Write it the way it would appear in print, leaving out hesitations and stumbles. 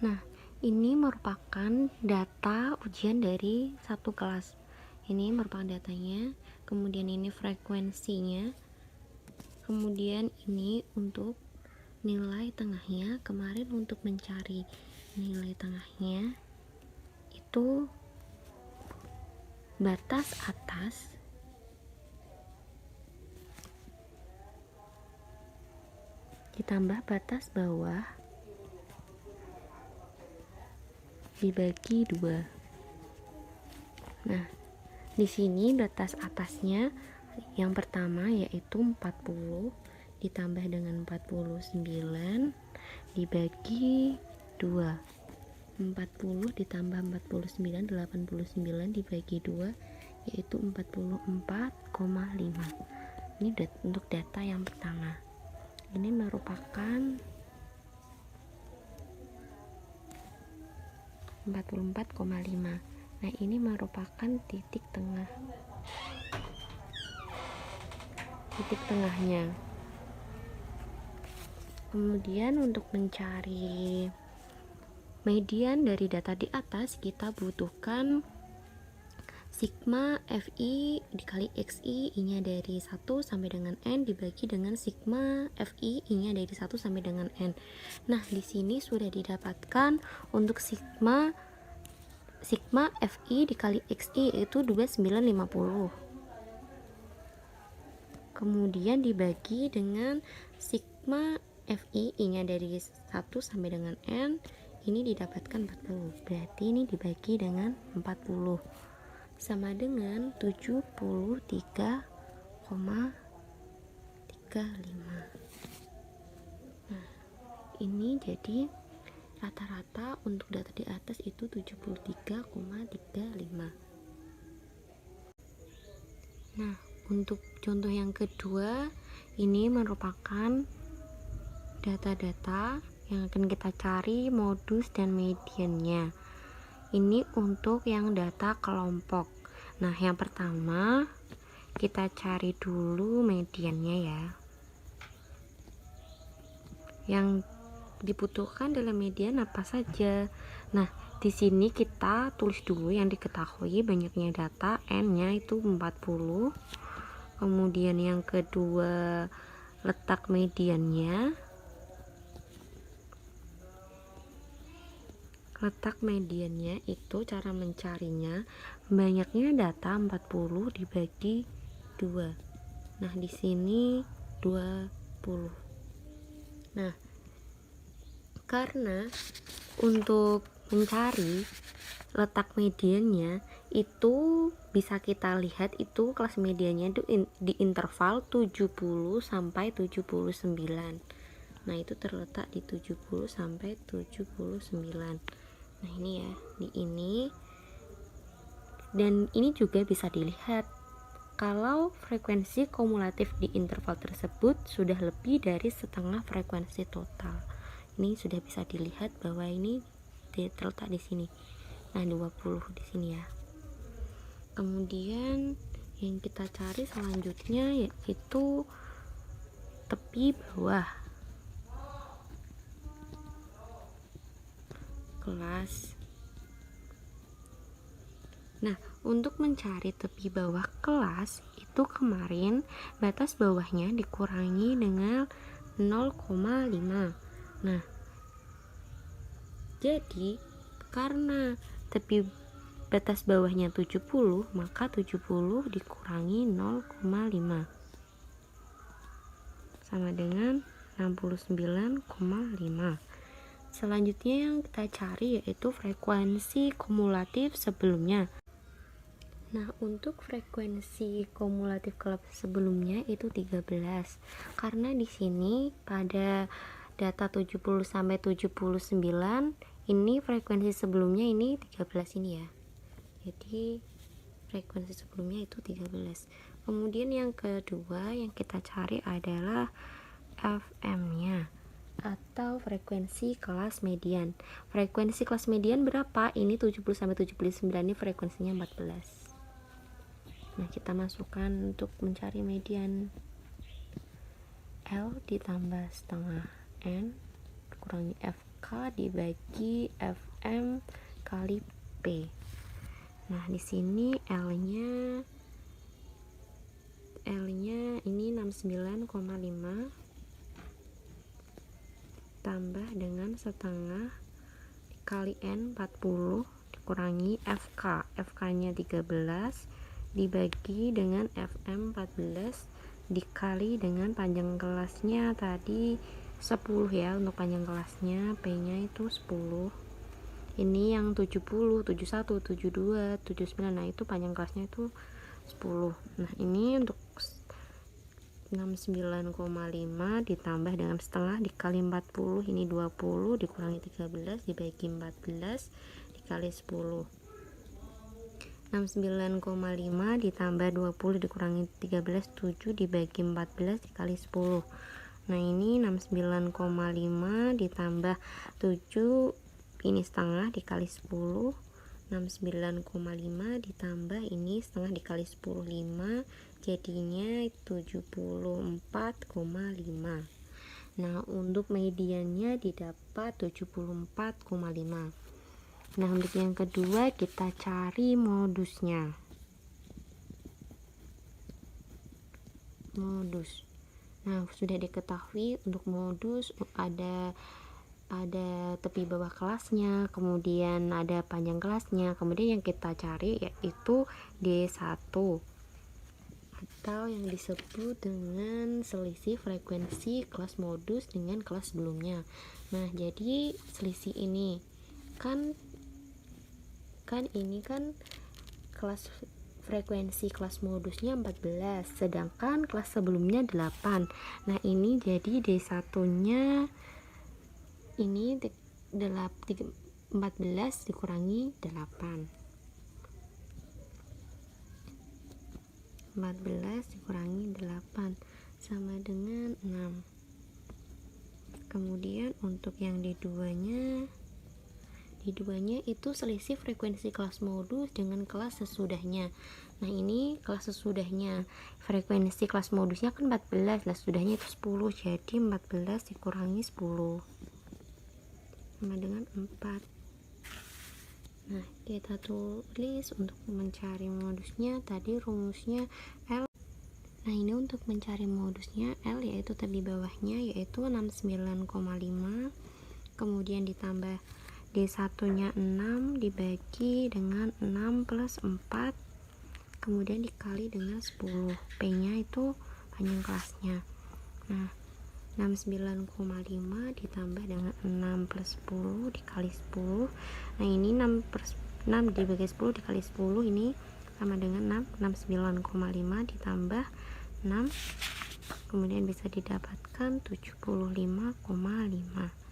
Nah, ini merupakan data ujian dari satu kelas. Ini merupakan datanya, kemudian ini frekuensinya, kemudian ini untuk nilai tengahnya. Kemarin untuk mencari nilai tengahnya itu batas atas ditambah batas bawah dibagi 2. Nah, di sini batas atasnya yang pertama yaitu 40 ditambah dengan 49 dibagi 2. 40 ditambah 49, 89 dibagi 2 yaitu 44,5. Ini untuk data yang pertama. Ini merupakan 44,5. Nah, ini merupakan titik tengahnya. Kemudian untuk mencari median dari data di atas, kita butuhkan sigma FI dikali XI, I-nya dari 1 sampai dengan N dibagi dengan sigma FI, I-nya dari 1 sampai dengan N. Nah, di sini sudah didapatkan untuk sigma FI dikali XI yaitu 2950. Kemudian dibagi dengan sigma FI, I-nya dari 1 sampai dengan N, ini didapatkan 40. Berarti ini dibagi dengan 40 sama dengan 73,35. Nah, ini jadi rata-rata untuk data di atas itu 73,35. Nah, untuk contoh yang kedua, ini merupakan data-data yang akan kita cari modus dan mediannya. Ini untuk yang data kelompok. Nah, yang pertama kita cari dulu mediannya ya. Yang dibutuhkan dalam median apa saja? Nah, di sini kita tulis dulu yang diketahui banyaknya data, N-nya itu 40. Kemudian yang kedua letak mediannya. Letak mediannya itu cara mencarinya banyaknya data 40 dibagi 2. Nah, di sini 20. Nah, karena untuk mencari letak mediannya itu bisa kita lihat itu kelas mediannya itu di interval 70 sampai 79. Nah, itu terletak di 70 sampai 79. Nah, ini ya, di ini. Dan ini juga bisa dilihat kalau frekuensi kumulatif di interval tersebut sudah lebih dari setengah frekuensi total. Ini sudah bisa dilihat bahwa ini terletak di sini. Nah, 20 di sini ya. Kemudian yang kita cari selanjutnya yaitu tepi bawah kelas. Nah, untuk mencari tepi bawah kelas itu kemarin batas bawahnya dikurangi dengan 0,5. Nah, jadi karena tepi batas bawahnya 70, maka 70 dikurangi 0,5 sama dengan 69,5. Selanjutnya yang kita cari yaitu frekuensi kumulatif sebelumnya. Nah, untuk frekuensi kumulatif kelas sebelumnya itu 13. Karena di sini pada data 70 sampai 79 ini frekuensi sebelumnya ini 13 ini ya. Jadi frekuensi sebelumnya itu 13. Kemudian yang kedua yang kita cari adalah FM-nya atau frekuensi kelas median. Frekuensi kelas median berapa? Ini 70 sampai 79, ini frekuensinya 14. Nah, kita masukkan untuk mencari median. L ditambah setengah N kurangi FK K dibagi FM kali P. Nah, di sini L-nya ini 69,5 tambah dengan setengah dikali N 40 dikurangi FK-nya 13 dibagi dengan FM 14 dikali dengan panjang kelasnya tadi 10 ya, untuk panjang kelasnya P-nya itu 10. Ini yang 70, 71, 72, 79, nah itu panjang kelasnya itu 10. Nah, ini untuk 69,5 ditambah dengan setengah dikali 40, ini 20 dikurangi 13 dibagi 14 dikali 10. 69,5 ditambah 20 dikurangi 13, 7 dibagi 14 dikali 10. Nah, ini 69,5 ditambah 7, ini setengah dikali 10. 69,5 ditambah ini setengah dikali 10, 5, jadinya 74,5. Nah, untuk mediannya didapat 74,5. Nah, untuk yang kedua kita cari modusnya. Nah, sudah diketahui untuk modus ada tepi bawah kelasnya, kemudian ada panjang kelasnya, kemudian yang kita cari yaitu D1 atau yang disebut dengan selisih frekuensi kelas modus dengan kelas sebelumnya. Nah, jadi selisih ini kan kelas frekuensi kelas modusnya 14, sedangkan kelas sebelumnya 8. Nah, ini jadi D1 nya ini 14 dikurangi 8, 14 dikurangi 8 sama dengan 6. Kemudian untuk yang D2-nya itu selisih frekuensi kelas modus dengan kelas sesudahnya. Nah, ini kelas sesudahnya, frekuensi kelas modusnya kan 14, kelas sesudahnya itu 10, jadi 14 dikurangi 10 sama dengan 4. Nah, kita tulis untuk mencari modusnya tadi rumusnya L. Nah, ini untuk mencari modusnya L yaitu tepi bawahnya yaitu 69,5, kemudian ditambah D1 nya 6 dibagi dengan 6 plus 4, kemudian dikali dengan 10, P nya itu panjang kelasnya. Nah, 69,5 ditambah dengan 6 plus 10 dikali 10. Nah, ini 6 dibagi 10 dikali 10 ini sama dengan 6. 69,5 ditambah 6 kemudian bisa didapatkan 75,5.